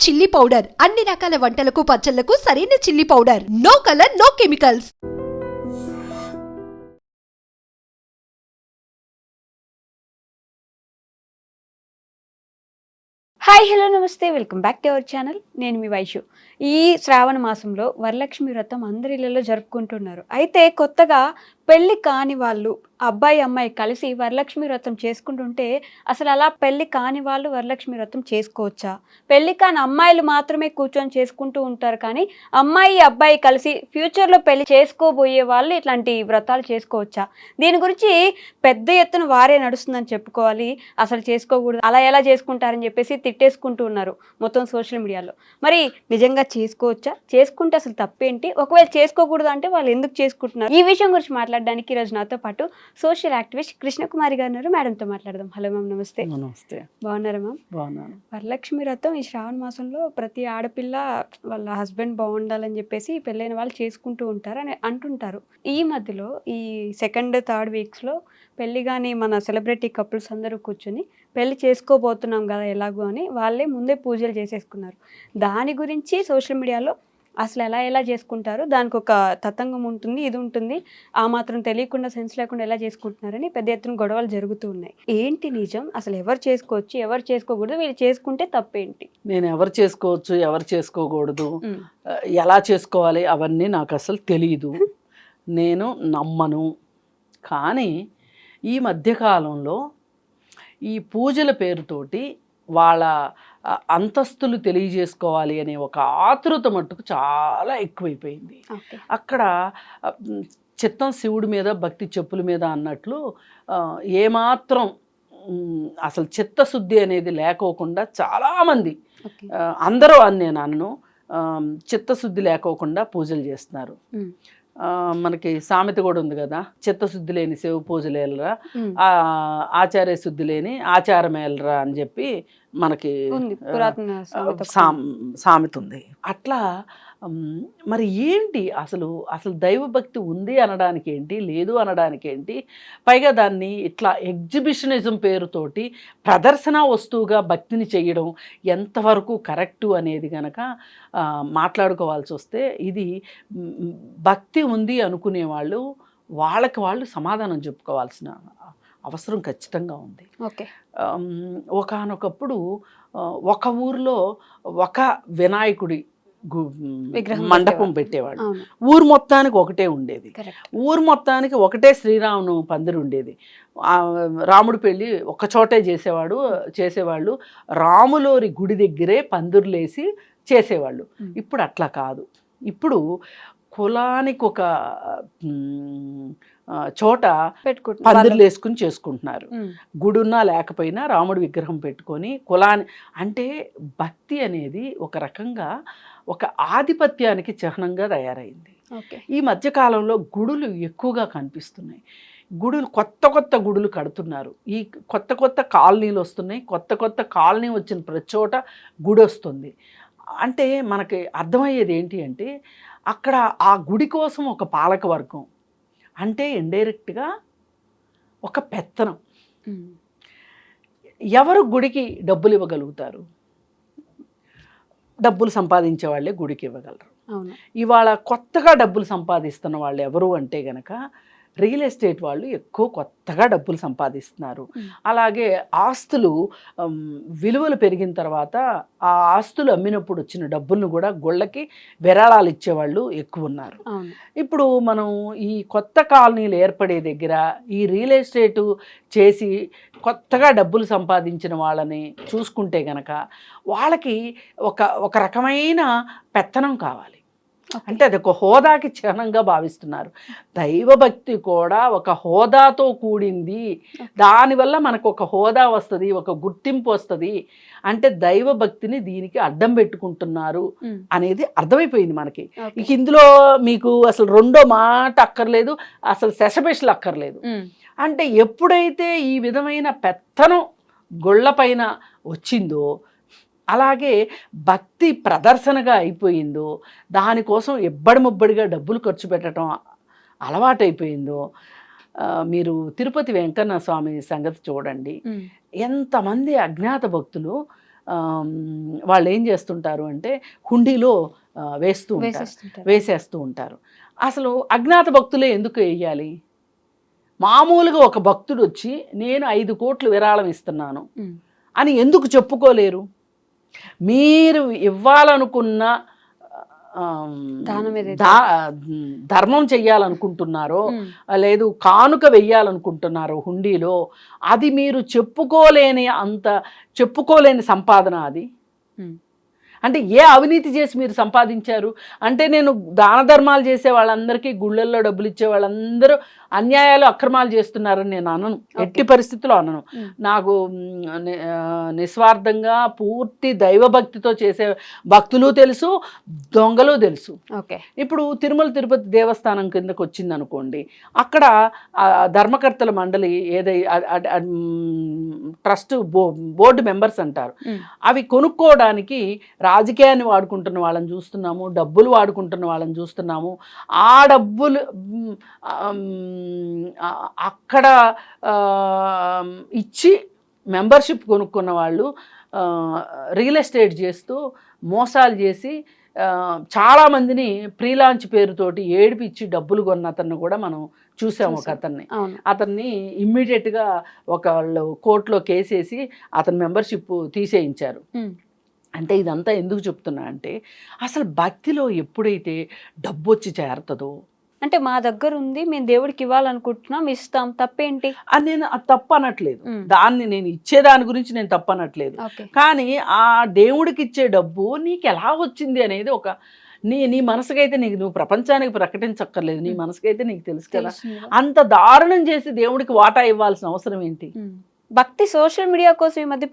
Chilli powder అన్ని రకాల వంటలకు పచ్చళ్లకు సరైన chilli powder. No colour, no chemicals. Hi hello నమస్తే, welcome back to our channel. నేను మీ వైషు. ఈ శ్రావణ మాసంలో వరలక్ష్మి వ్రతం అందరి ఇళ్లలో జరుపుకుంటున్నారు. అయితే కొత్తగా పెళ్లి కాని వాళ్ళు అబ్బాయి అమ్మాయి కలిసి వరలక్ష్మి వ్రతం చేసుకుంటుంటే అసలు అలా పెళ్లి కాని వాళ్ళు వరలక్ష్మి వ్రతం చేసుకోవచ్చా? పెళ్లి కాని అమ్మాయిలు మాత్రమే కూర్చొని చేసుకుంటూ ఉంటారు, కానీ అమ్మాయి అబ్బాయి కలిసి ఫ్యూచర్లో పెళ్లి చేసుకోబోయే వాళ్ళు ఇట్లాంటి వ్రతాలు చేసుకోవచ్చా? దీని గురించి పెద్ద ఎత్తున వారే నడుస్తుందని చెప్పుకోవాలి. అసలు చేసుకోకూడదు, అలా ఎలా చేసుకుంటారని చెప్పేసి తిట్టేసుకుంటూ ఉన్నారు మొత్తం సోషల్ మీడియాలో. మరి నిజంగా చేసుకోవచ్చా? చేసుకుంటే అసలు తప్పేంటి? ఒకవేళ చేసుకోకూడదు అంటే వాళ్ళు ఎందుకు చేసుకుంటున్నారు? ఈ విషయం గురించి మాట్లాడడానికి ఈరోజు నాతో పాటు సోషల్ యాక్టివిస్ట్ కృష్ణకుమారి గారు ఉన్నారు. మేడంతో మాట్లాడదాం. హలో మ్యామ్, నమస్తే. నమస్తే. బాగున్నారా మ్యామ్? బాగున్నాను. వరలక్ష్మి వ్రతం ఈ శ్రావణ మాసంలో ప్రతి ఆడపిల్ల వాళ్ళ హస్బెండ్ బాగుండాలని చెప్పేసి పెళ్ళైన వాళ్ళు చేసుకుంటూ ఉంటారు అని అంటుంటారు. ఈ మధ్యలో ఈ సెకండ్ థర్డ్ వీక్స్లో పెళ్ళి కానీ మన సెలబ్రిటీ కపుల్స్ అందరూ కూర్చొని పెళ్లి చేసుకోబోతున్నాం కదా ఎలాగో అని వాళ్ళే ముందే పూజలు చేసేసుకున్నారు. దాని గురించి సోషల్ మీడియాలో అసలు ఎలా చేసుకుంటారు, దానికి ఒక తతంగం ఉంటుంది, ఇది ఉంటుంది, ఆ మాత్రం తెలియకుండా సెన్స్ లేకుండా ఎలా చేసుకుంటున్నారని పెద్ద ఎత్తున గొడవలు జరుగుతూ ఉన్నాయి. ఏంటి నిజం? అసలు ఎవరు చేసుకోవచ్చు, ఎవరు చేసుకోకూడదు, వీళ్ళు చేసుకుంటే తప్పేంటి? నేను ఎవరు చేసుకోవచ్చు, ఎవరు చేసుకోకూడదు, ఎలా చేసుకోవాలి అవన్నీ నాకు అసలు తెలియదు, నేను నమ్మను. కానీ ఈ మధ్యకాలంలో ఈ పూజల పేరుతోటి వాళ్ళ అంతస్తులు తెలియజేసుకోవాలి అనే ఒక ఆతృత మట్టుకు చాలా ఎక్కువైపోయింది. అక్కడ చిత్తం శివుడి మీద భక్తి చెప్పుల మీద అన్నట్లు ఏమాత్రం అసలు చిత్తశుద్ధి అనేది లేకోకుండా చాలామంది, అందరూ అని నేను అనను, చిత్తశుద్ధి లేకోకుండా పూజలు చేస్తున్నారు. మనకి సామెత కూడా ఉంది కదా, చిత్తశుద్ధి లేని శివ పూజలు ఏలరా, ఆచార్య శుద్ధి లేని ఆచారం ఏలరా అని చెప్పి మనకి సామెత ఉంది. అట్లా మరి ఏంటి అసలు దైవభక్తి ఉంది అనడానికి ఏంటి, లేదు అనడానికి ఏంటి? పైగా దాన్ని ఇట్లా ఎగ్జిబిషనిజం పేరుతోటి ప్రదర్శన వస్తువుగా భక్తిని చేయడం ఎంతవరకు కరెక్టు అనేది కనుక మాట్లాడుకోవాల్సి వస్తే, ఇది భక్తి ఉంది అనుకునే వాళ్ళకి వాళ్ళు సమాధానం చెప్పుకోవాల్సిన అవసరం ఖచ్చితంగా ఉంది. ఒకానొకప్పుడు ఒక ఊర్లో ఒక వినాయకుడి మండపం పెట్టేవాడు. ఊరు మొత్తానికి ఒకటే ఉండేది, ఊరు మొత్తానికి ఒకటే శ్రీరామును పందిరి ఉండేది. రాముడి పెళ్ళి ఒక చోటే చేసేవాళ్ళు, రాములోరి గుడి దగ్గరే పందిరులేసి చేసేవాళ్ళు. ఇప్పుడు అట్లా కాదు. ఇప్పుడు కులానికి ఒక చోట పందిర్లు వేసుకుని చేసుకుంటున్నారు. గుడున్నా లేకపోయినా రాముడి విగ్రహం పెట్టుకొని అంటే భక్తి అనేది ఒక రకంగా ఒక ఆధిపత్యానికి చిహ్నంగా తయారైంది. ఈ మధ్యకాలంలో గుడులు ఎక్కువగా కనిపిస్తున్నాయి. కొత్త గుడులు కడుతున్నారు. ఈ కొత్త కాలనీలు వస్తున్నాయి. కొత్త కాలనీ వచ్చిన ప్రతి చోట గుడి వస్తుంది. అంటే మనకి అర్థమయ్యేది ఏంటి అంటే, అక్కడ ఆ గుడి కోసం ఒక పాలక వర్గం, అంటే ఇండైరెక్ట్గా ఒక పెత్తనం. ఎవరు గుడికి డబ్బులు ఇవ్వగలుగుతారు? డబ్బులు సంపాదించే వాళ్ళే గుడికి ఇవ్వగలరు. ఇవాళ కొత్తగా డబ్బులు సంపాదిస్తున్న వాళ్ళు ఎవరు అంటే గనక రియల్ ఎస్టేట్ వాళ్ళు ఎక్కువ కొత్తగా డబ్బులు సంపాదిస్తున్నారు. అలాగే ఆస్తులు విలువలు పెరిగిన తర్వాత ఆ ఆస్తులు అమ్మినప్పుడు వచ్చిన డబ్బులను కూడా గుళ్ళకి విరాళాలు ఇచ్చేవాళ్ళు ఎక్కువ ఉన్నారు. ఇప్పుడు మనం ఈ కొత్త కాలనీలు ఏర్పడే దగ్గర ఈ రియల్ ఎస్టేటు చేసి కొత్తగా డబ్బులు సంపాదించిన వాళ్ళని చూసుకుంటే గనక వాళ్ళకి ఒక రకమైన పెత్తనం కావాలి. అంటే అది ఒక హోదాకి చిహ్నంగా భావిస్తున్నారు. దైవభక్తి కూడా ఒక హోదాతో కూడింది. దానివల్ల మనకు ఒక హోదా వస్తుంది, ఒక గుర్తింపు వస్తుంది. అంటే దైవభక్తిని దీనికి అడ్డం పెట్టుకుంటున్నారు అనేది అర్థమైపోయింది మనకి. ఇక ఇందులో మీకు అసలు రెండో మాట అక్కర్లేదు, అసలు శశపెషలు అక్కర్లేదు. అంటే ఎప్పుడైతే ఈ విధమైన పెత్తనం గుళ్ళపైన వచ్చిందో, అలాగే భక్తి ప్రదర్శనగా అయిపోయిందో, దానికోసం ముబ్బడిగా డబ్బులు ఖర్చు పెట్టడం అలవాటైపోయిందో, మీరు తిరుపతి వెంకన్న స్వామి సంగతి చూడండి. ఎంతమంది అజ్ఞాత భక్తులు వాళ్ళు ఏం చేస్తుంటారు అంటే హుండీలో వేసేస్తూ ఉంటారు. అసలు అజ్ఞాత భక్తులే ఎందుకు వేయాలి? మామూలుగా ఒక భక్తుడు వచ్చి నేను 5 కోట్లు విరాళం ఇస్తున్నాను అని ఎందుకు చెప్పుకోలేరు? మీరు ఇవ్వాలనుకున్న ధర్మం చెయ్యాలనుకుంటున్నారో లేదు కానుక వెయ్యాలనుకుంటున్నారో హుండీలో, అది మీరు చెప్పుకోలేని సంపాదన అది. అంటే ఏ అవినీతి చేసి మీరు సంపాదించారు అంటే? నేను దాన ధర్మాలు చేసే వాళ్ళందరికీ, గుళ్ళల్లో డబ్బులు ఇచ్చే వాళ్ళందరూ అన్యాయాలు అక్రమాలు చేస్తున్నారని నేను అనను, ఎట్టి పరిస్థితుల్లో అనను. నాకు నిస్వార్థంగా పూర్తి దైవభక్తితో చేసే భక్తులు తెలుసు, దొంగలు తెలుసు. ఇప్పుడు తిరుమల తిరుపతి దేవస్థానం కిందకు వచ్చింది అనుకోండి, అక్కడ ధర్మకర్తల మండలి ట్రస్ట్ బోర్డు మెంబర్స్ అంటారు, అవి కొనుక్కోవడానికి రాజకీయాన్ని వాడుకుంటున్న వాళ్ళని చూస్తున్నాము, డబ్బులు వాడుకుంటున్న వాళ్ళని చూస్తున్నాము. ఆ డబ్బులు అక్కడ ఇచ్చి మెంబర్షిప్ కొనుక్కున్న వాళ్ళు రియల్ ఎస్టేట్ చేస్తూ మోసాలు చేసి చాలామందిని ప్రీలాంచ్ పేరుతోటి ఏడిపిచ్చి డబ్బులు కొన్న అతన్ని కూడా మనం చూసాము. ఒక అతన్ని ఇమ్మీడియట్గా ఒకళ్ళు కోర్టులో కేసేసి అతని మెంబర్షిప్ తీసేయించారు. అంటే ఇదంతా ఎందుకు చెప్తున్నా అంటే, అసలు భక్తిలో ఎప్పుడైతే డబ్బు వచ్చి చేరుతుందో, అంటే మా దగ్గర ఉంది, మేము దేవుడికి ఇవ్వాలనుకుంటున్నాం, ఇస్తాం, తప్పేంటి అని నేను తప్పు అనట్లేదు. దాన్ని నేను ఇచ్చేదాని గురించి నేను తప్పు అనట్లేదు. కానీ ఆ దేవుడికి ఇచ్చే డబ్బు నీకు ఎలా వచ్చింది అనేది ఒక నీ మనసుకైతే నువ్వు ప్రపంచానికి ప్రకటించక్కర్లేదు, నీ మనసుకైతే నీకు తెలుసు కదా. అంత దారుణం చేసి దేవుడికి వాటా ఇవ్వాల్సిన అవసరం ఏంటి? భక్తి సోషల్ మీడియా కోసం ఈ మధ్య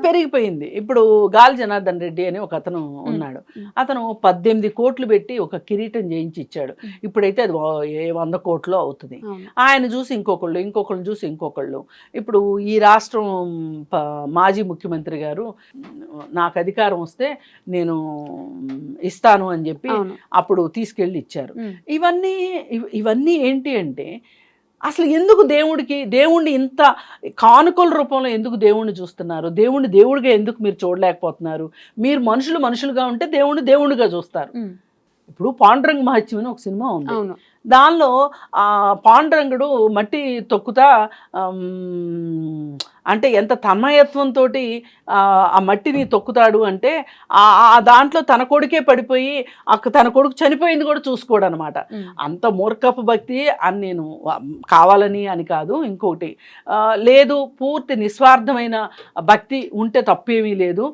పెరిగిపోయింది. ఇప్పుడు గాలి జనార్దన్ రెడ్డి అని ఒక అతను ఉన్నాడు. అతను 18 కోట్లు పెట్టి ఒక కిరీటం చేయించి ఇచ్చాడు. ఇప్పుడైతే అది 100 కోట్లు అవుతుంది. ఆయన చూసి ఇంకొకళ్ళు చూసి ఇంకొకళ్ళు. ఇప్పుడు ఈ రాష్ట్రం మాజీ ముఖ్యమంత్రి గారు నాకు అధికారం వస్తే నేను ఇస్తాను అని చెప్పి అప్పుడు తీసుకెళ్ళి ఇచ్చారు. ఇవన్నీ ఏంటి అంటే, అసలు ఎందుకు దేవుణ్ణి ఇంత కానుకల రూపంలో ఎందుకు దేవుణ్ణి చూస్తున్నారు? దేవుడిగా ఎందుకు మీరు చూడలేకపోతున్నారు? మీరు మనుషులుగా ఉంటే దేవుడిగా చూస్తారు. ఇప్పుడు పాండురంగ మహత్యం అని ఒక సినిమా ఉంది. దానిలో పాండురంగుడు మట్టి తొక్కుతా అంటే ఎంత తన్మయత్వంతో ఆ మట్టిని తొక్కుతాడు అంటే, దాంట్లో తన కొడుకే పడిపోయి తన కొడుకు చనిపోయింది కూడా చూసుకోడు అనమాట. అంత మూర్ఖపు భక్తి అని నేను కావాలని అని కాదు, ఇంకొకటి లేదు, పూర్తి నిస్వార్థమైన భక్తి ఉంటే తప్పేమీ లేదు.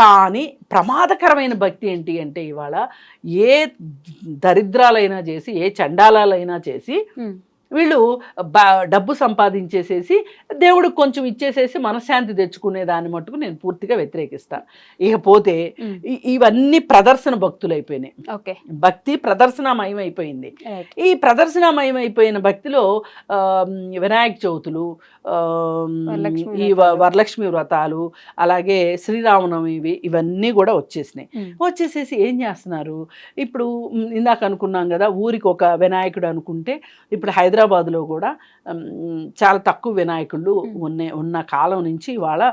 కానీ ప్రమాదకరమైన భక్తి ఏంటి అంటే, ఇవాళ ఏ దరిద్రాలైనా చేసి, ఏ చండాలాలైనా చేసి వీళ్ళు డబ్బు సంపాదించేసేసి దేవుడికి కొంచెం ఇచ్చేసేసి మనశ్శాంతి తెచ్చుకునే దాన్ని మట్టుకు నేను పూర్తిగా వ్యతిరేకిస్తాను. ఇకపోతే ఇవన్నీ ప్రదర్శన భక్తులు అయిపోయినాయి. భక్తి ప్రదర్శనమయం అయిపోయింది. ఈ ప్రదర్శనమయం అయిపోయిన భక్తిలో వినాయక చవితులు, ఈ వరలక్ష్మి వ్రతాలు, అలాగే శ్రీరామనవమి, ఇవన్నీ కూడా వచ్చేసేసి ఏం చేస్తున్నారు? ఇప్పుడు ఇందాక అనుకున్నాం కదా, ఊరికి ఒక వినాయకుడు అనుకుంటే, ఇప్పుడు హైదరాబాద్లో కూడా చాలా తక్కువ వినాయకుళ్ళు ఉన్న కాలం నుంచి ఇవాళ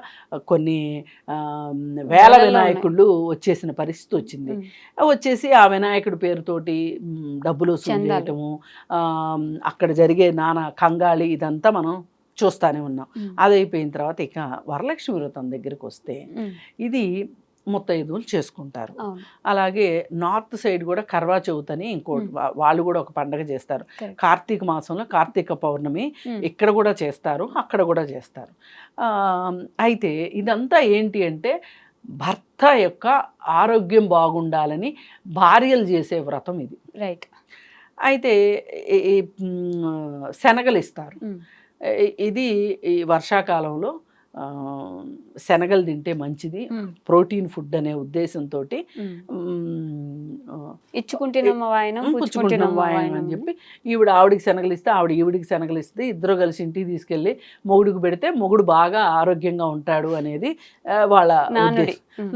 కొన్ని వేల వినాయకుళ్ళు వచ్చేసిన పరిస్థితి వచ్చింది. వచ్చేసి ఆ వినాయకుడి పేరుతోటి డబ్బులు వసూలు చేయటము, అక్కడ జరిగే నానా కంగాళి, ఇదంతా మనం చూస్తూనే ఉన్నాం. అది అయిపోయిన తర్వాత ఇక వరలక్ష్మి వ్రతం దగ్గరికి వస్తే, ఇది ముత్తైదువులు చేసుకుంటారు. అలాగే నార్త్ సైడ్ కూడా కర్వా చౌత్ అని ఇంకోటి, వాళ్ళు కూడా ఒక పండగ చేస్తారు. కార్తీక మాసంలో కార్తీక పౌర్ణమి ఇక్కడ కూడా చేస్తారు, అక్కడ కూడా చేస్తారు. అయితే ఇదంతా ఏంటి అంటే, భర్త యొక్క ఆరోగ్యం బాగుండాలని భార్యలు చేసే వ్రతం ఇది. అయితే శనగలు ఇస్తారు. ఇది ఈ వర్షాకాలంలో శనగలు తింటే మంచిది, ప్రోటీన్ ఫుడ్ అనే ఉద్దేశంతో అని చెప్పి ఆవిడికి శనగలు ఇస్తే ఈవిడికి శనగలు ఇస్తే, ఇద్దరు కలిసి ఇంటికి తీసుకెళ్ళి మొగుడికి పెడితే మొగుడు బాగా ఆరోగ్యంగా ఉంటాడు అనేది వాళ్ళ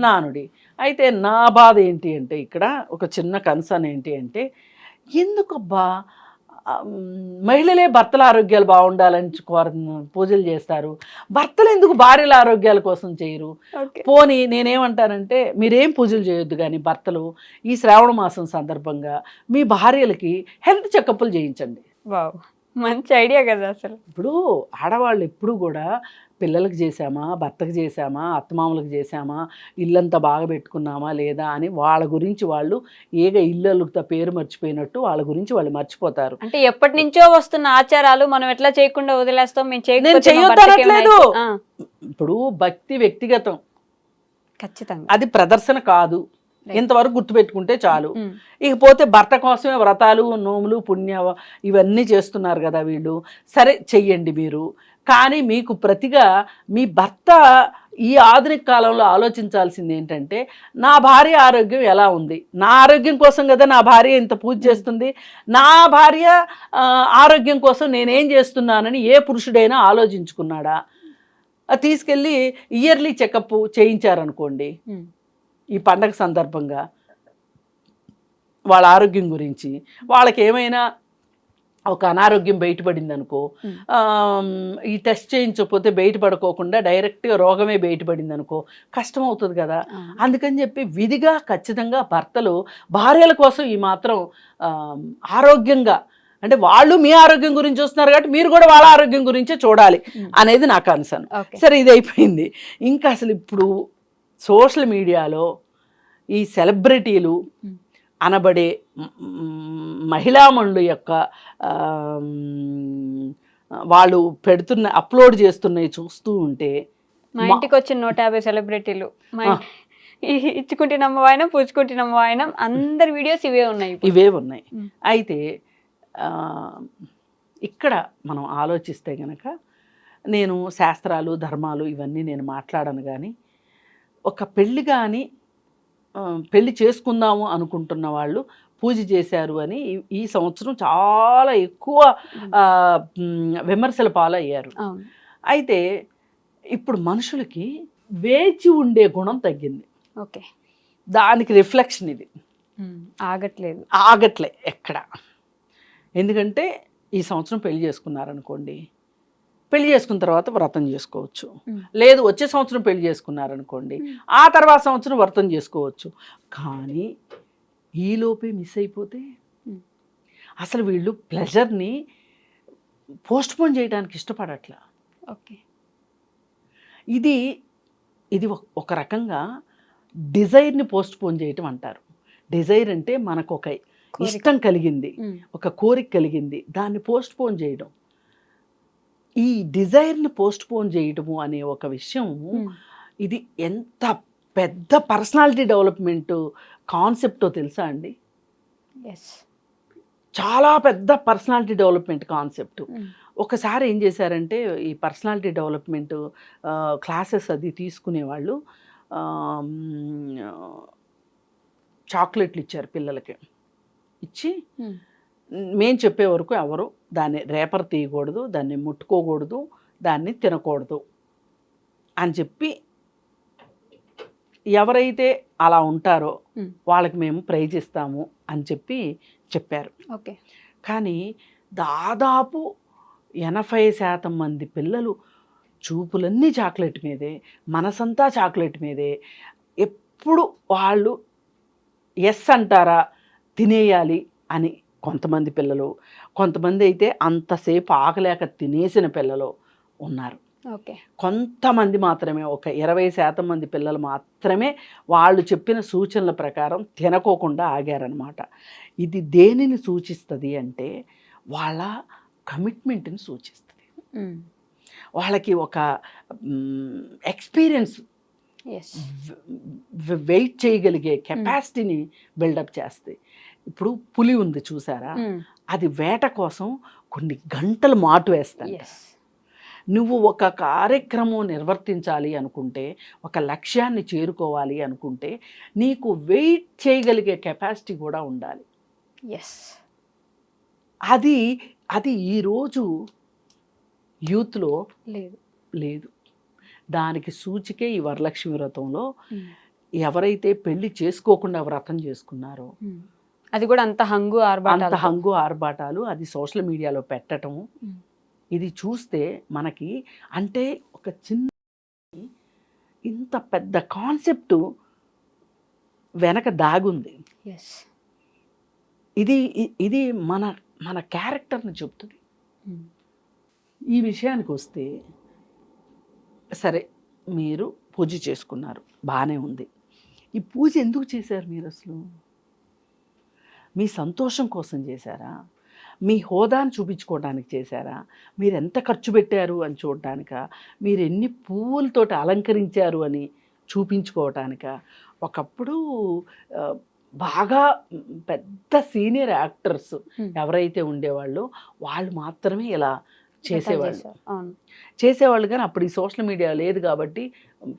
నానుడి. అయితే నా బాధ ఏంటి అంటే, ఇక్కడ ఒక చిన్న కన్సర్న్ ఏంటి అంటే, ఎందుకబ్బా మహిళలే భర్తల ఆరోగ్యాలు బాగుండాలని పూజలు చేస్తారు, భర్తలు ఎందుకు భార్యల ఆరోగ్యాల కోసం చేయరు? పోనీ నేనేమంటానంటే మీరేం పూజలు చేయొద్దు కానీ భర్తలు ఈ శ్రావణ మాసం సందర్భంగా మీ భార్యలకి హెల్త్ చెకప్లు చేయించండి. వావ్, మంచి ఐడియా కదా అసలు. ఇప్పుడు ఆడవాళ్ళు ఎప్పుడు కూడా పిల్లలకు చేసామా, భర్తకు చేసామా, అత్తమామలకు చేసామా, ఇల్లంతా బాగా పెట్టుకున్నామా లేదా అని వాళ్ళ గురించి వాళ్ళు ఇల్లుతో పేరు మర్చిపోయినట్టు వాళ్ళ గురించి వాళ్ళు మర్చిపోతారు. అంటే ఎప్పటి నుంచో వస్తున్న ఆచారాలు మనం ఎట్లా చేయకుండా వదిలేస్తాం, మేము చేయొద్దనట్లేదు. ఇప్పుడు భక్తి వ్యక్తిగతం, ఖచ్చితంగా అది ప్రదర్శన కాదు, ఇంతవరకు గుర్తుపెట్టుకుంటే చాలు. ఇకపోతే భర్త కోసమే వ్రతాలు, నోములు, పుణ్య ఇవన్నీ చేస్తున్నారు కదా వీళ్ళు, సరే చెయ్యండి మీరు. కానీ మీకు ప్రతిగా మీ భర్త ఈ ఆధునిక కాలంలో ఆలోచించాల్సింది ఏంటంటే నా భార్య ఆరోగ్యం ఎలా ఉంది, నా ఆరోగ్యం కోసం కదా నా భార్య ఇంత పూజ చేస్తుంది, నా భార్య ఆరోగ్యం కోసం నేనేం చేస్తున్నానని ఏ పురుషుడైనా ఆలోచించుకున్నాడా? తీసుకెళ్ళి ఇయర్లీ చెకప్ చేయించారనుకోండి ఈ పండగ సందర్భంగా వాళ్ళ ఆరోగ్యం గురించి, వాళ్ళకి ఏమైనా ఒక అనారోగ్యం బయటపడింది అనుకో, ఈ టెస్ట్ చేయించకపోతే బయటపడుకోకుండా డైరెక్ట్గా రోగమే బయటపడింది అనుకో కష్టం అవుతుంది కదా. అందుకని చెప్పి విధిగా ఖచ్చితంగా భర్తలు భార్యల కోసం ఈ మాత్రం ఆరోగ్యంగా, అంటే వాళ్ళు మీ ఆరోగ్యం గురించి చూస్తున్నారు కాబట్టి మీరు కూడా వాళ్ళ ఆరోగ్యం గురించే చూడాలి అనేది నా కన్సర్న్. సరే, ఇది అయిపోయింది. ఇంకా అసలు ఇప్పుడు సోషల్ మీడియాలో ఈ సెలబ్రిటీలు అనబడే మహిళామణుల యొక్క వాళ్ళు అప్లోడ్ చేస్తున్నవి చూస్తూ ఉంటే, మా ఇంటికి వచ్చిన 150 సెలబ్రిటీలు ఇచ్చుకుంటున్నాము వాయనం, పూచుకుంటున్నాము వాయనం, అందరి వీడియోస్ ఇవే ఉన్నాయి. అయితే ఇక్కడ మనం ఆలోచిస్తే గనక, నేను శాస్త్రాలు, ధర్మాలు ఇవన్నీ నేను మాట్లాడను, కానీ ఒక పెళ్ళి కానీ పెళ్లి చేసుకుందాము అనుకుంటున్న వాళ్ళు పూజ చేశారు అని ఈ సంవత్సరం చాలా ఎక్కువ విమర్శల పాలయ్యారు. అయితే ఇప్పుడు మనుషులకి వేచి ఉండే గుణం తగ్గింది. దానికి రిఫ్లెక్షన్ ఇది. ఆగట్లే ఎక్కడ. ఎందుకంటే ఈ సంవత్సరం పెళ్లి చేసుకున్నారనుకోండి, పెళ్లి చేసుకున్న తర్వాత వ్రతం చేసుకోవచ్చు, లేదు వచ్చే సంవత్సరం పెళ్లి చేసుకున్నారనుకోండి ఆ తర్వాత సంవత్సరం వ్రతం చేసుకోవచ్చు. కానీ ఈలోపే మిస్ అయిపోతే అసలు వీళ్ళు ప్లెజర్ని పోస్ట్పోన్ చేయడానికి ఇష్టపడట్లా. ఇది ఒక రకంగా డిజైర్ని పోస్ట్పోన్ చేయటం అంటారు. డిజైర్ అంటే మనకు ఒక ఇష్టం కలిగింది, ఒక కోరిక కలిగింది, దాన్ని పోస్ట్పోన్ చేయడం. ఈ డిజైర్ని పోస్ట్పోన్ చేయడము అనే ఒక విషయం, ఇది ఎంత పెద్ద పర్సనాలిటీ డెవలప్మెంట్ కాన్సెప్టో తెలుసా అండి? చాలా పెద్ద పర్సనాలిటీ డెవలప్మెంట్ కాన్సెప్ట్. ఒకసారి ఏం చేశారంటే, ఈ పర్సనాలిటీ డెవలప్మెంట్ క్లాసెస్ అది తీసుకునేవాళ్ళు చాక్లెట్లు ఇచ్చారు పిల్లలకి. ఇచ్చి మేము చెప్పే వరకు ఎవరు దాన్ని రేపర్ తీయకూడదు, దాన్ని ముట్టుకోకూడదు, దాన్ని తినకూడదు అని చెప్పి, ఎవరైతే అలా ఉంటారో వాళ్ళకి మేము ప్రైజ్ ఇస్తాము అని చెప్పారు. కానీ దాదాపు 80% మంది పిల్లలు చూపులన్నీ చాక్లెట్ మీదే, మనసంతా చాక్లెట్ మీదే. ఎప్పుడు వాళ్ళు ఎస్ అంటారా తినేయాలి అని కొంతమంది పిల్లలు, కొంతమంది అయితే అంతసేపు ఆగలేక తినేసిన పిల్లలు ఉన్నారు. కొంతమంది మాత్రమే, ఒక 20% మంది పిల్లలు మాత్రమే వాళ్ళు చెప్పిన సూచనల ప్రకారం తినకోకుండా ఆగారనమాట. ఇది దేనిని సూచిస్తుంది అంటే వాళ్ళ కమిట్మెంట్ని సూచిస్తుంది. వాళ్ళకి ఒక ఎక్స్పీరియన్స్, వెయిట్ చేయగలిగే కెపాసిటీని బిల్డప్ చేస్తాయి. ఇప్పుడు పులి ఉంది చూసారా, అది వేట కోసం కొన్ని గంటలు మాటు వేస్తాను. నువ్వు ఒక కార్యక్రమం నిర్వర్తించాలి అనుకుంటే, ఒక లక్ష్యాన్ని చేరుకోవాలి అనుకుంటే నీకు వెయిట్ చేయగలిగే కెపాసిటీ కూడా ఉండాలి. అది ఈరోజు యూత్లో లేదు. దానికి సూచికే ఈ వరలక్ష్మి వ్రతంలో ఎవరైతే పెళ్లి చేసుకోకుండా వ్రతం చేసుకున్నారో అది కూడా అంత హంగు అంత హంగు ఆర్భాటాలు అది సోషల్ మీడియాలో పెట్టడం. ఇది చూస్తే మనకి అంటే ఒక చిన్న ఇంత పెద్ద కాన్సెప్ట్ వెనక దాగుంది. ఇది ఇది మన మన క్యారెక్టర్ని చెప్తుంది. ఈ విషయానికి వస్తే సరే, మీరు పూజ చేసుకున్నారు, బాగానే ఉంది. ఈ పూజ ఎందుకు చేశారు మీరు అసలు? మీ సంతోషం కోసం చేశారా? మీ హోదాను చూపించుకోవడానికి చేశారా? మీరు ఎంత ఖర్చు పెట్టారు అని చూడటానికా? మీరు ఎన్ని పువ్వులతోటి అలంకరించారు అని చూపించుకోవటానిక? ఒకప్పుడు బాగా పెద్ద సీనియర్ యాక్టర్స్ ఎవరైతే ఉండేవాళ్ళు వాళ్ళు మాత్రమే ఇలా చేసేవాళ్ళు కానీ అప్పుడు ఈ సోషల్ మీడియా లేదు కాబట్టి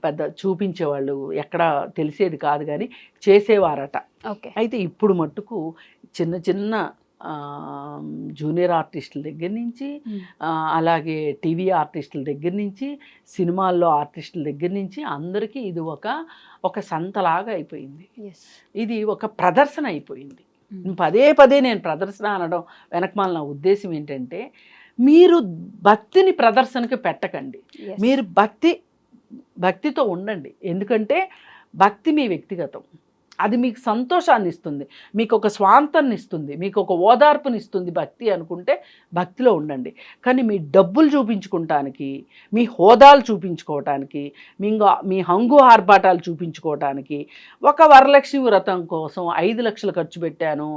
పెద్ద చూపించేవాళ్ళు ఎక్కడ తెలిసేది కాదు, కానీ చేసేవారట. అయితే ఇప్పుడు మట్టుకు చిన్న చిన్న జూనియర్ ఆర్టిస్టుల దగ్గర నుంచి, అలాగే టీవీ ఆర్టిస్టుల దగ్గర నుంచి, సినిమాల్లో ఆర్టిస్టుల దగ్గర నుంచి అందరికీ ఇది ఒక సంతలాగా అయిపోయింది. ఇది ఒక ప్రదర్శన అయిపోయింది. పదే పదే నేను ప్రదర్శన అనడం వెనకమాల నా ఉద్దేశం ఏంటంటే, మీరు భక్తిని ప్రదర్శనకి పెట్టకండి, మీరు భక్తితో ఉండండి. ఎందుకంటే భక్తి మీ వ్యక్తిగతం, అది మీకు సంతోషాన్ని ఇస్తుంది, మీకు ఒక స్వాంతాన్ని ఇస్తుంది, మీకు ఒక ఓదార్పుని ఇస్తుంది భక్తి అనుకుంటే భక్తిలో ఉండండి. కానీ మీ డబ్బులు చూపించుకోవటానికి, మీ హోదాలు చూపించుకోవటానికి, మీ హంగు ఆర్భాటాలు చూపించుకోవటానికి, ఒక వరలక్ష్మి వ్రతం కోసం 5 లక్షలు ఖర్చు పెట్టాను,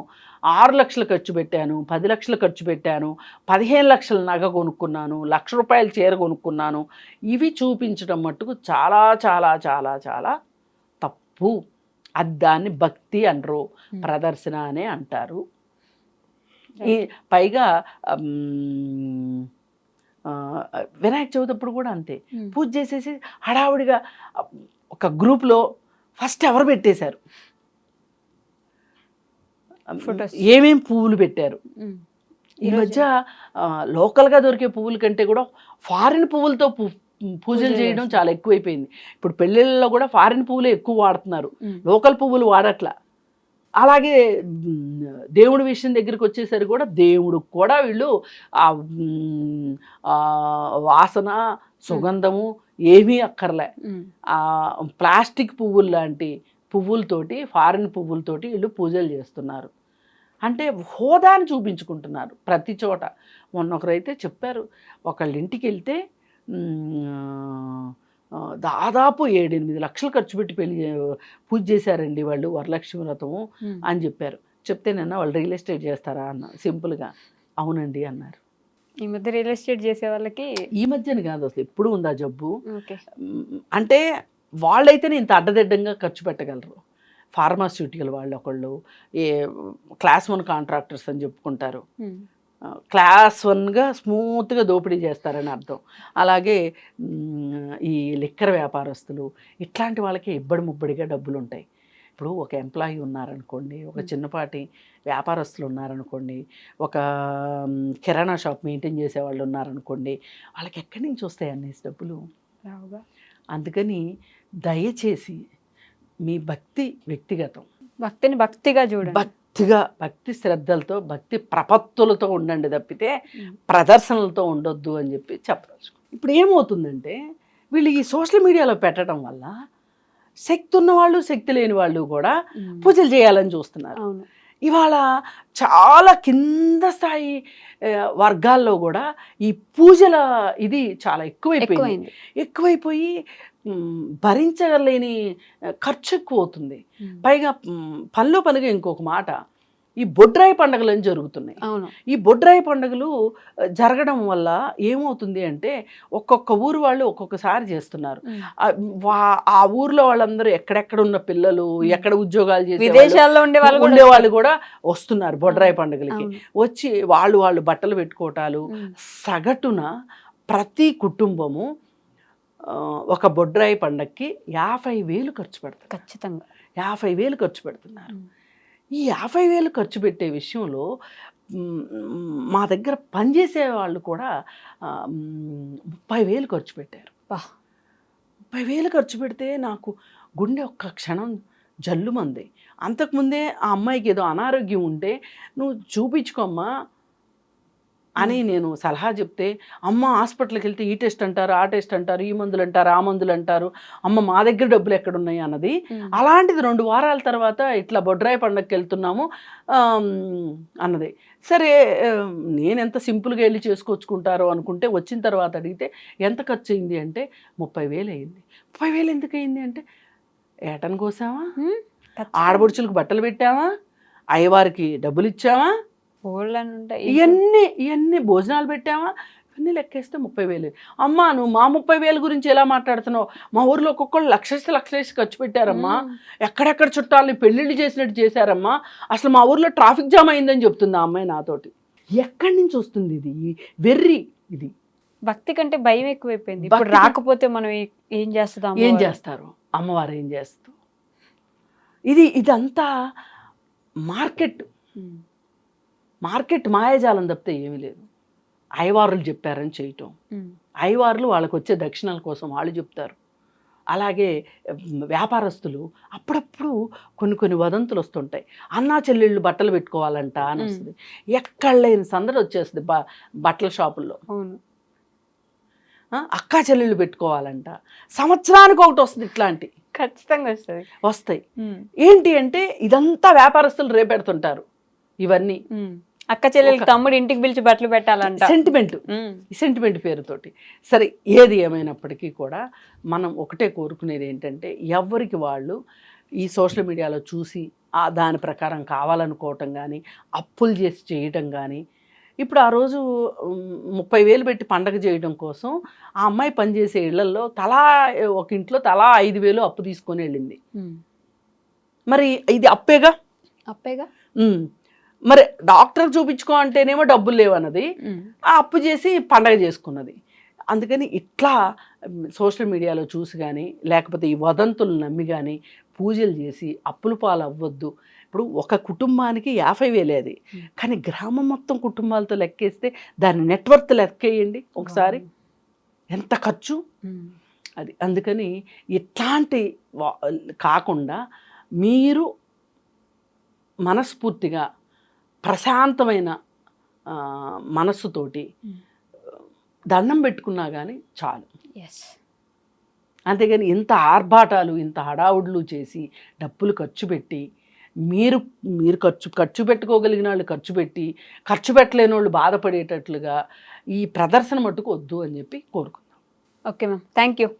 6 లక్షలు ఖర్చు పెట్టాను, 10 లక్షలు ఖర్చు పెట్టాను, 15 లక్షల నగ కొనుక్కున్నాను, 1,00,000 రూపాయల చీర కొనుక్కున్నాను, ఇవి చూపించడం మట్టుకు చాలా చాలా చాలా చాలా తప్పు. అది దాన్ని భక్తి అనరు, ప్రదర్శన అనే అంటారు. ఈ పైగా వినాయక చవితి అప్పుడు కూడా అంతే, పూజ చేసేసి హడావుడిగా ఒక గ్రూప్లో ఫస్ట్ ఎవరు పెట్టేశారు, ఏమేం పువ్వులు పెట్టారు. ఈ మధ్య లోకల్గా దొరికే పువ్వుల కంటే కూడా ఫారిన్ పువ్వులతో పూజలు చేయడం చాలా ఎక్కువైపోయింది. ఇప్పుడు పెళ్ళిళ్ళలో కూడా ఫారిన్ పువ్వులే ఎక్కువ వాడుతున్నారు, లోకల్ పువ్వులు వాడట్లా. అలాగే దేవుడి విషయం దగ్గరికి వచ్చేసరికి కూడా దేవుడికి కూడా వీళ్ళు వాసన సుగంధము ఏమీ అక్కర్లే, ప్లాస్టిక్ పువ్వులు లాంటి పువ్వులతోటి, ఫారిన్ పువ్వులతోటి వీళ్ళు పూజలు చేస్తున్నారు. అంటే హోదాను చూపించుకుంటున్నారు ప్రతి చోట. మొన్న ఒకరైతే చెప్పారు, ఒకళ్ళ ఇంటికి వెళ్తే దాదాపు 7-8 లక్షలు ఖర్చు పెట్టి పూజ చేశారండి వాళ్ళు వరలక్ష్మి వ్రతము అని చెప్పారు. చెప్తేనన్నా వాళ్ళు రియల్ ఎస్టేట్ చేస్తారా అన్న, సింపుల్గా అవునండి అన్నారు. ఈ మధ్య రియల్ ఎస్టేట్ చేసే వాళ్ళకి, ఈ మధ్యన కాదు అసలు ఎప్పుడు ఉందా జబ్బు. అంటే వాళ్ళైతేనే ఇంత అడ్డదిడ్డంగా ఖర్చు పెట్టగలరు. ఫార్మాస్యూటికల్ వాళ్ళు ఒకళ్ళు క్లాస్ 1 కాంట్రాక్టర్స్ అని చెప్పుకుంటారు, క్లాస్ 1గా స్మూత్గా దోపిడీ చేస్తారని అర్థం. అలాగే ఈ లిక్కర్ వ్యాపారస్తులు, ఇట్లాంటి వాళ్ళకి ముబ్బడిగా డబ్బులు ఉంటాయి. ఇప్పుడు ఒక ఎంప్లాయీ ఉన్నారనుకోండి, ఒక చిన్నపాటి వ్యాపారస్తులు ఉన్నారనుకోండి, ఒక కిరాణా షాప్ మెయింటైన్ చేసే వాళ్ళు ఉన్నారనుకోండి, వాళ్ళకి ఎక్కడి నుంచి వస్తాయి అన్ని డబ్బులు? అందుకని దయచేసి మీ భక్తి వ్యక్తిగతం, భక్తిని భక్తిగా చూడండి, భక్తి శ్రద్ధలతో, భక్తి ప్రపత్తులతో ఉండండి తప్పితే ప్రదర్శనలతో ఉండొద్దు అని చెప్పి చెప్పవచ్చు. ఇప్పుడు ఏమవుతుందంటే వీళ్ళు ఈ సోషల్ మీడియాలో పెట్టడం వల్ల శక్తి ఉన్నవాళ్ళు శక్తి లేని వాళ్ళు కూడా పూజలు చేయాలని చూస్తున్నారు. ఇవాళ చాలా కింద స్థాయి వర్గాల్లో కూడా ఈ పూజల ఇది చాలా ఎక్కువైపోయి భరించలేని ఖర్చు ఎక్కువ అవుతుంది. పైగా పనిగా ఇంకొక మాట, ఈ బొడ్రాయి పండుగలు అని జరుగుతున్నాయి. ఈ బొడ్రాయి పండుగలు జరగడం వల్ల ఏమవుతుంది అంటే ఒక్కొక్క ఊరు వాళ్ళు ఒక్కొక్కసారి చేస్తున్నారు. ఆ ఊర్లో వాళ్ళందరూ ఎక్కడెక్కడ ఉన్న పిల్లలు, ఎక్కడ ఉద్యోగాలు చేసే విదేశాల్లో ఉండే వాళ్ళు కూడా వస్తున్నారు బొడ్రాయి పండుగలకి. వచ్చి వాళ్ళు బట్టలు పెట్టుకోవటాలు. సగటున ప్రతి కుటుంబము ఒక బొడ్రాయి పండగకి 50,000 ఖర్చు పెడతారు. ఖచ్చితంగా 50,000 ఖర్చు పెడుతున్నారు. ఈ 50,000 ఖర్చు పెట్టే విషయంలో మా దగ్గర పనిచేసే వాళ్ళు కూడా 30,000 ఖర్చు పెట్టారు. 30,000 ఖర్చు పెడితే నాకు గుండె ఒక్క క్షణం జల్లుమంది. అంతకుముందే ఆ అమ్మాయికి ఏదో అనారోగ్యం ఉంటే నువ్వు చూపించుకోమ్మా అని నేను సలహా చెప్తే, అమ్మ హాస్పిటల్కి వెళ్తే ఈ టెస్ట్ అంటారు, ఆ టెస్ట్ అంటారు, ఈ మందులు అంటారు, ఆ మందులు అంటారు, అమ్మ మా దగ్గర డబ్బులు ఎక్కడున్నాయి అన్నది. అలాంటిది 2 వారాల తర్వాత ఇట్లా బొడ్రాయి పండగకి వెళ్తున్నాము అన్నది. సరే నేను ఎంత సింపుల్గా వెళ్ళి చేసుకొచ్చుకుంటారో అనుకుంటే, వచ్చిన తర్వాత అడిగితే ఎంత ఖర్చు అయింది అంటే 30,000 అయింది. 30,000 ఎందుకు అయింది అంటే, ఏటను కోసామా, ఆడబడుచులకు బట్టలు పెట్టామా, అయ్యవారికి డబ్బులు ఇచ్చామా, ఇవన్నీ భోజనాలు పెట్టామా, ఇవన్నీ లెక్కేస్తే 30,000. అమ్మా నువ్వు మా 30,000 గురించి ఎలా మాట్లాడుతున్నావు? మా ఊర్లో ఒక్కొక్కళ్ళు లక్షలేసి ఖర్చు పెట్టారమ్మా, ఎక్కడెక్కడ చుట్టాలని పెళ్ళిళ్ళు చేసినట్టు చేశారమ్మా, అసలు మా ఊర్లో ట్రాఫిక్ జామ్ అయిందని చెప్తుంది ఆ అమ్మాయి నాతోటి. ఎక్కడి నుంచి వస్తుంది ఇది వెర్రి? ఇది భక్తి కంటే భయం ఎక్కువైపోయింది. ఇప్పుడు రాకపోతే మనం ఏం చేస్తారు, అమ్మవారు ఏం చేస్తూ, ఇదంతా మార్కెట్ మాయాజాలం తప్పితే ఏమీ లేదు. అయ్యవారులు చెప్పారని చేయటం, అయ్యవారులు వాళ్ళకు వచ్చే దక్షిణాల కోసం వాళ్ళు చెప్తారు. అలాగే వ్యాపారస్తులు అప్పుడప్పుడు కొన్ని వదంతులు వస్తుంటాయి. అన్నా చెల్లెళ్ళు బట్టలు పెట్టుకోవాలంట అని వస్తుంది. ఎక్కడ లేని సందడి వచ్చేస్తుంది బట్టల షాపుల్లో. అక్కా చెల్లెళ్ళు పెట్టుకోవాలంట, సంవత్సరానికి ఒకటి వస్తుంది. ఇట్లాంటి ఖచ్చితంగా వస్తాయి. ఏంటి అంటే ఇదంతా వ్యాపారస్తులు రేపెడుతుంటారు. ఇవన్నీ అక్క చెల్లెలకి తమ్ముడు ఇంటికి పిలిచి బట్టలు పెట్టాలంట, సెంటిమెంట్ పేరుతోటి. సరే, ఏది ఏమైనప్పటికీ కూడా మనం ఒకటే కోరుకునేది ఏంటంటే, ఎవరికి వాళ్ళు ఈ సోషల్ మీడియాలో చూసి దాని ప్రకారం కావాలనుకోవటం కానీ, అప్పులు చేసి చేయటం కానీ. ఇప్పుడు ఆ రోజు 30,000 పెట్టి పండగ చేయడం కోసం ఆ అమ్మాయి పనిచేసే ఇళ్లలో ఒక ఇంట్లో తలా 5,000 అప్పు తీసుకొని వెళ్ళింది. మరి ఇది అప్పేగా. మరి డాక్టర్ చూపించుకో అంటేనేమో డబ్బులు లేవన్నది, ఆ అప్పు చేసి పండగ చేసుకున్నది. అందుకని ఇట్లా సోషల్ మీడియాలో చూసి కానీ, లేకపోతే ఈ వదంతులు నమ్మి కానీ పూజలు చేసి అప్పుల పాలు అవ్వద్దు. ఇప్పుడు ఒక కుటుంబానికి 50,000 అది, కానీ గ్రామం మొత్తం కుటుంబాలతో లెక్కేస్తే దాని నెట్వర్త్ లెక్కేయండి ఒకసారి, ఎంత ఖర్చు అది. అందుకని ఇట్లాంటి కాకుండా మీరు మనస్ఫూర్తిగా ప్రశాంతమైన మనస్సుతోటి దండం పెట్టుకున్నా కానీ చాలు. అంతేగాని ఇంత ఆర్భాటాలు, ఇంత హడావుడ్లు చేసి డబ్బులు ఖర్చు పెట్టి మీరు ఖర్చు పెట్టుకోగలిగిన వాళ్ళు ఖర్చు పెట్టి, ఖర్చు పెట్టలేని వాళ్ళు బాధపడేటట్లుగా ఈ ప్రదర్శన మట్టుకు వద్దు అని చెప్పి కోరుకుందాం. Okay ma'am, thank you.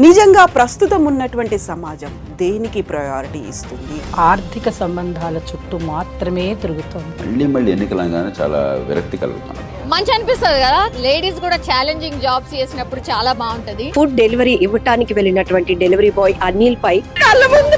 నిజంగా ప్రస్తుతం ఉన్నటువంటి సమాజం దేనికి ప్రయారిటీ ఇస్తుంది? ఆర్థిక సంబంధాల చుట్టూ మాత్రమే తిరుగుతుంది. మళ్ళీ ఎన్నికలంగానే చాలా విరక్తి కలుగుతున్నాం. మంచి అనిపిస్తుంది కదా, లేడీస్ కూడా ఛాలెంజింగ్ జాబ్స్ చేసినప్పుడు చాలా బాగుంటది. ఫుడ్ డెలివరీ ఇవ్వటానికి వెళ్ళినటువంటి డెలివరీ బాయ్ అనిల్ పై కళ్ళ ముందు